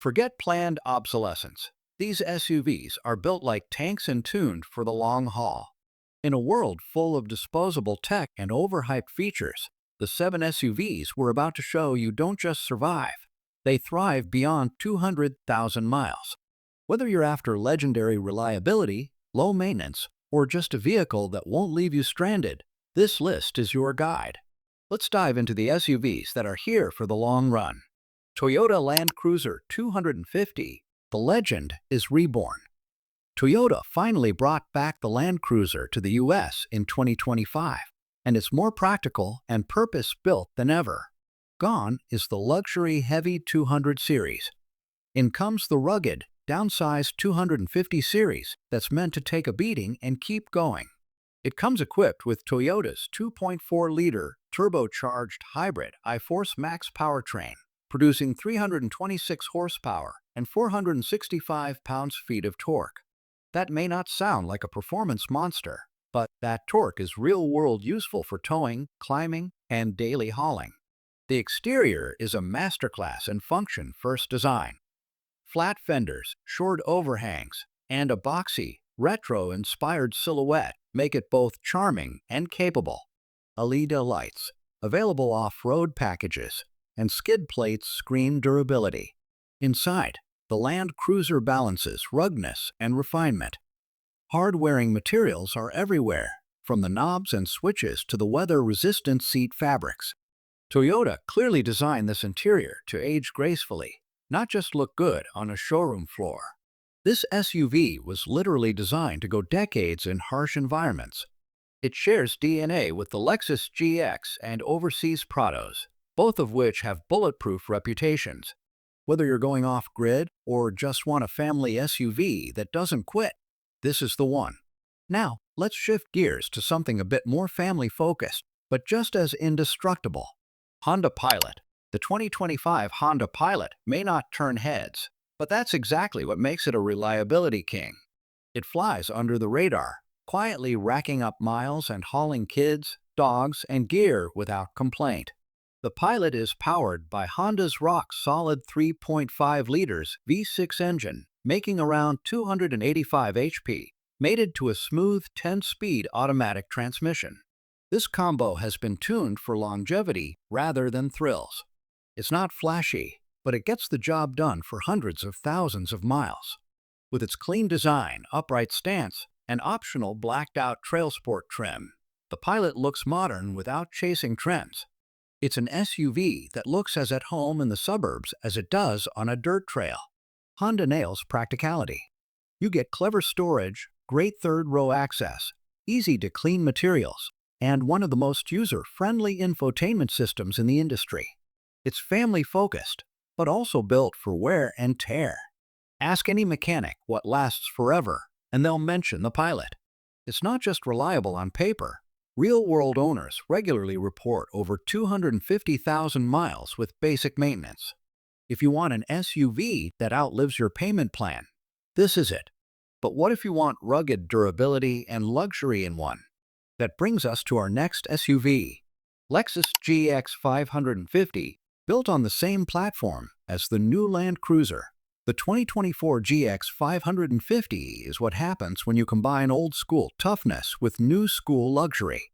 Forget planned obsolescence. These SUVs are built like tanks and tuned for the long haul. In a world full of disposable tech and overhyped features, the 7 SUVs we're about to show you don't just survive, they thrive beyond 200,000 miles. Whether you're after legendary reliability, low maintenance, or just a vehicle that won't leave you stranded, this list is your guide. Let's dive into the SUVs that are here for the long run. Toyota Land Cruiser 250. The legend is reborn. Toyota finally brought back the Land Cruiser to the US in 2025, and it's more practical and purpose-built than ever. Gone is the luxury heavy 200 series. In comes the rugged, downsized 250 series that's meant to take a beating and keep going. It comes equipped with Toyota's 2.4-liter turbocharged hybrid iForce Max powertrain, producing 326 horsepower and 465 pounds-feet of torque. That may not sound like a performance monster, but that torque is real-world useful for towing, climbing, and daily hauling. The exterior is a masterclass in function-first design. Flat fenders, short overhangs, and a boxy, retro-inspired silhouette make it both charming and capable. LED lights, available off-road packages, and skid plates scream durability. Inside, the Land Cruiser balances ruggedness and refinement. Hard-wearing materials are everywhere, from the knobs and switches to the weather-resistant seat fabrics. Toyota clearly designed this interior to age gracefully, not just look good on a showroom floor. This SUV was literally designed to go decades in harsh environments. It shares DNA with the Lexus GX and overseas Prados, both of which have bulletproof reputations. Whether you're going off-grid or just want a family SUV that doesn't quit, this is the one. Now, let's shift gears to something a bit more family-focused, but just as indestructible. Honda Pilot. The 2025 Honda Pilot may not turn heads, but that's exactly what makes it a reliability king. It flies under the radar, quietly racking up miles and hauling kids, dogs, and gear without complaint. The Pilot is powered by Honda's rock-solid 3.5 liters V6 engine, making around 285 HP, mated to a smooth 10-speed automatic transmission. This combo has been tuned for longevity rather than thrills. It's not flashy, but it gets the job done for hundreds of thousands of miles. With its clean design, upright stance, and optional blacked-out trail sport trim, the Pilot looks modern without chasing trends. It's an SUV that looks as at home in the suburbs as it does on a dirt trail. Honda nails practicality. You get clever storage, great third-row access, easy-to-clean materials, and one of the most user-friendly infotainment systems in the industry. It's family-focused, but also built for wear and tear. Ask any mechanic what lasts forever, and they'll mention the Pilot. It's not just reliable on paper. Real-world owners regularly report over 250,000 miles with basic maintenance. If you want an SUV that outlives your payment plan, this is it. But what if you want rugged durability and luxury in one? That brings us to our next SUV, Lexus GX550, built on the same platform as the new Land Cruiser. The 2024 GX550 is what happens when you combine old-school toughness with new-school luxury.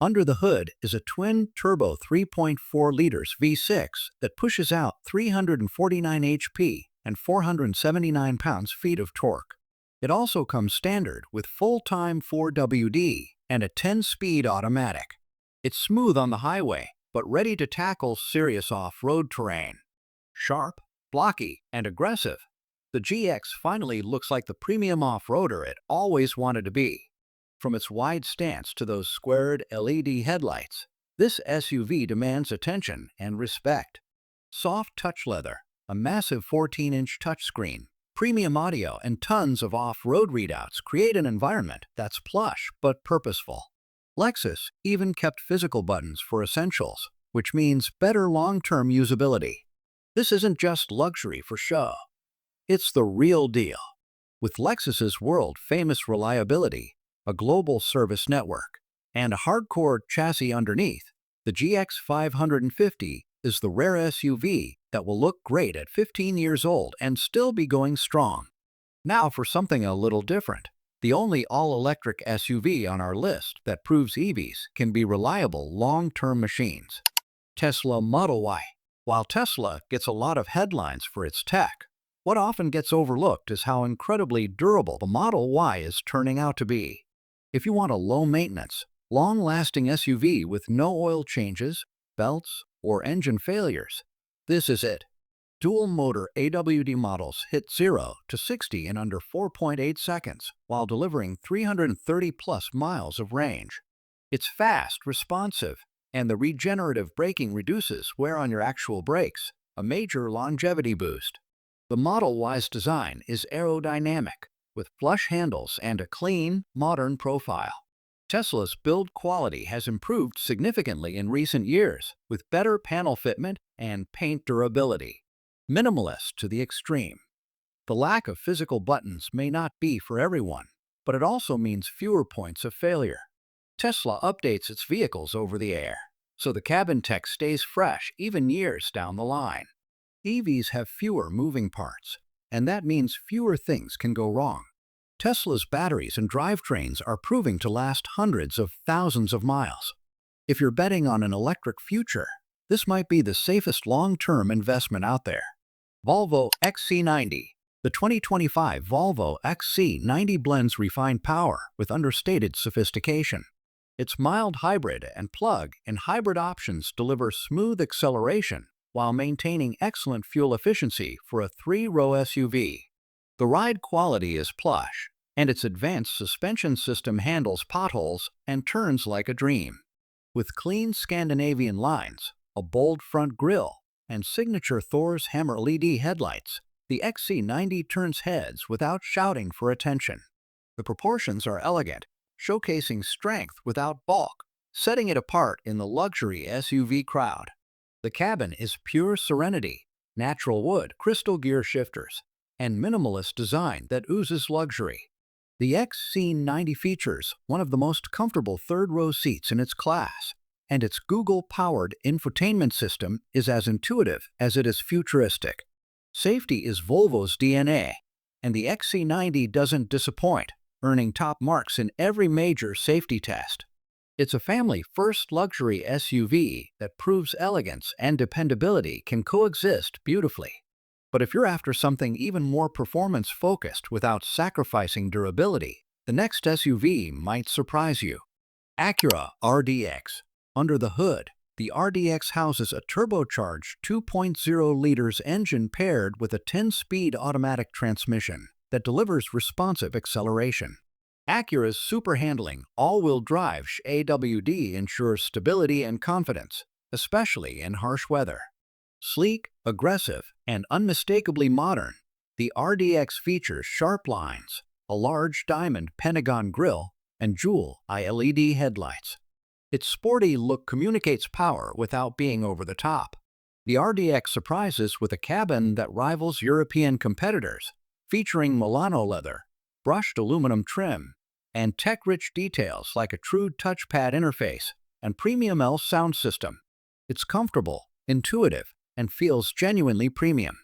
Under the hood is a twin-turbo 3.4 liters V6 that pushes out 349 HP and 479 pounds-feet of torque. It also comes standard with full-time 4WD and a 10-speed automatic. It's smooth on the highway, but ready to tackle serious off-road terrain. Sharp, blocky, and aggressive, the GX finally looks like the premium off-roader it always wanted to be. From its wide stance to those squared LED headlights, this SUV demands attention and respect. Soft touch leather, a massive 14-inch touchscreen, premium audio, and tons of off-road readouts create an environment that's plush but purposeful. Lexus even kept physical buttons for essentials, which means better long-term usability. This isn't just luxury for show. It's the real deal. With Lexus's world-famous reliability, a global service network, and a hardcore chassis underneath, the GX550 is the rare SUV that will look great at 15 years old and still be going strong. Now for something a little different. The only all-electric SUV on our list that proves EVs can be reliable long-term machines. Tesla Model Y. While Tesla gets a lot of headlines for its tech, what often gets overlooked is how incredibly durable the Model Y is turning out to be. If you want a low-maintenance, long-lasting SUV with no oil changes, belts, or engine failures, this is it. Dual-motor AWD models hit 0 to 60 in under 4.8 seconds while delivering 330-plus miles of range. It's fast, responsive, and the regenerative braking reduces wear on your actual brakes, a major longevity boost. The Model Y's design is aerodynamic, with flush handles and a clean, modern profile. Tesla's build quality has improved significantly in recent years, with better panel fitment and paint durability. Minimalist to the extreme. The lack of physical buttons may not be for everyone, but it also means fewer points of failure. Tesla updates its vehicles over the air, so the cabin tech stays fresh even years down the line. EVs have fewer moving parts, and that means fewer things can go wrong. Tesla's batteries and drivetrains are proving to last hundreds of thousands of miles. If you're betting on an electric future, this might be the safest long-term investment out there. Volvo XC90. The 2025 Volvo XC90 blends refined power with understated sophistication. Its mild hybrid and plug-in hybrid options deliver smooth acceleration while maintaining excellent fuel efficiency for a three-row SUV. The ride quality is plush, and its advanced suspension system handles potholes and turns like a dream. With clean Scandinavian lines, a bold front grille, and signature Thor's Hammer LED headlights, the XC90 turns heads without shouting for attention. The proportions are elegant, showcasing strength without bulk, setting it apart in the luxury SUV crowd. The cabin is pure serenity, natural wood, crystal gear shifters, and minimalist design that oozes luxury. The XC90 features one of the most comfortable third-row seats in its class, and its Google-powered infotainment system is as intuitive as it is futuristic. Safety is Volvo's DNA, and the XC90 doesn't disappoint, earning top marks in every major safety test. It's a family-first luxury SUV that proves elegance and dependability can coexist beautifully. But if you're after something even more performance-focused without sacrificing durability, the next SUV might surprise you. Acura RDX. Under the hood, the RDX houses a turbocharged 2.0 liters engine paired with a 10-speed automatic transmission that delivers responsive acceleration. Acura's super-handling, all-wheel drive AWD ensures stability and confidence, especially in harsh weather. Sleek, aggressive, and unmistakably modern, the RDX features sharp lines, a large diamond pentagon grille, and dual LED headlights. Its sporty look communicates power without being over the top. The RDX surprises with a cabin that rivals European competitors, featuring Milano leather, brushed aluminum trim, and tech-rich details like a true touchpad interface and premium L sound system. It's comfortable, intuitive, and feels genuinely premium.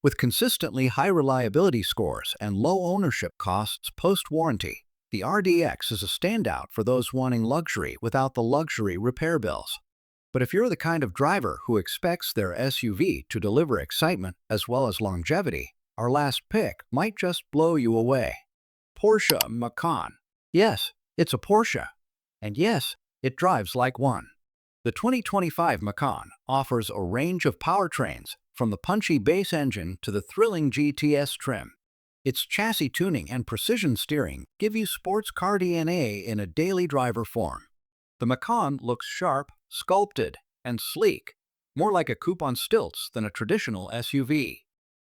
With consistently high reliability scores and low ownership costs post-warranty, the RDX is a standout for those wanting luxury without the luxury repair bills. But if you're the kind of driver who expects their SUV to deliver excitement as well as longevity, our last pick might just blow you away. Porsche Macan. Yes, it's a Porsche. And yes, it drives like one. The 2025 Macan offers a range of powertrains, from the punchy base engine to the thrilling GTS trim. Its chassis tuning and precision steering give you sports car DNA in a daily driver form. The Macan looks sharp, sculpted, and sleek, more like a coupe on stilts than a traditional SUV.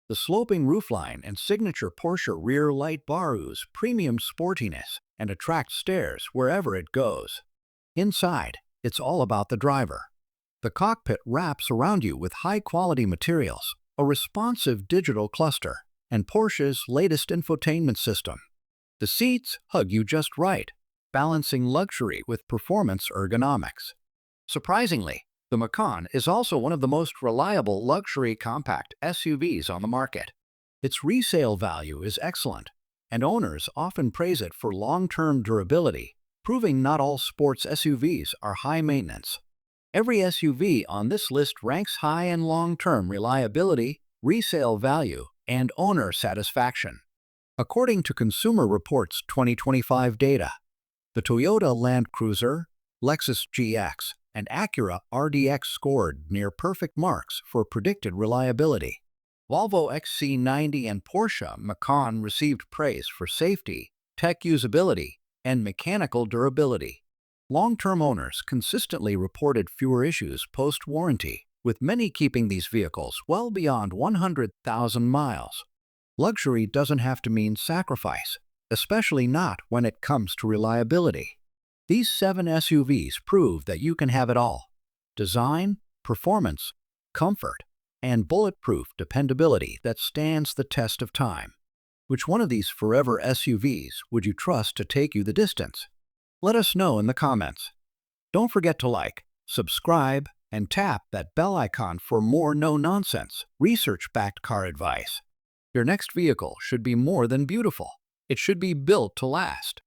The sloping roofline and signature Porsche rear light bar ooze premium sportiness and attract stares wherever it goes. Inside, it's all about the driver. The cockpit wraps around you with high-quality materials, a responsive digital cluster, and Porsche's latest infotainment system. The seats hug you just right, balancing luxury with performance ergonomics. Surprisingly, The Macan is also one of the most reliable luxury compact SUVs on the market. Its resale value is excellent, and owners often praise it for long-term durability, proving not all sports SUVs are high maintenance. Every SUV on this list ranks high in long-term reliability, resale value, and owner satisfaction. According to Consumer Reports 2025 data, the Toyota Land Cruiser, Lexus GX, and Acura RDX scored near-perfect marks for predicted reliability. Volvo XC90 and Porsche Macan received praise for safety, tech usability, and mechanical durability. Long-term owners consistently reported fewer issues post-warranty, with many keeping these vehicles well beyond 100,000 miles. Luxury doesn't have to mean sacrifice, especially not when it comes to reliability. These 7 SUVs prove that you can have it all: design, performance, comfort, and bulletproof dependability that stands the test of time. Which one of these forever SUVs would you trust to take you the distance? Let us know in the comments. Don't forget to like, subscribe, and tap that bell icon for more no-nonsense, research-backed car advice. Your next vehicle should be more than beautiful. It should be built to last.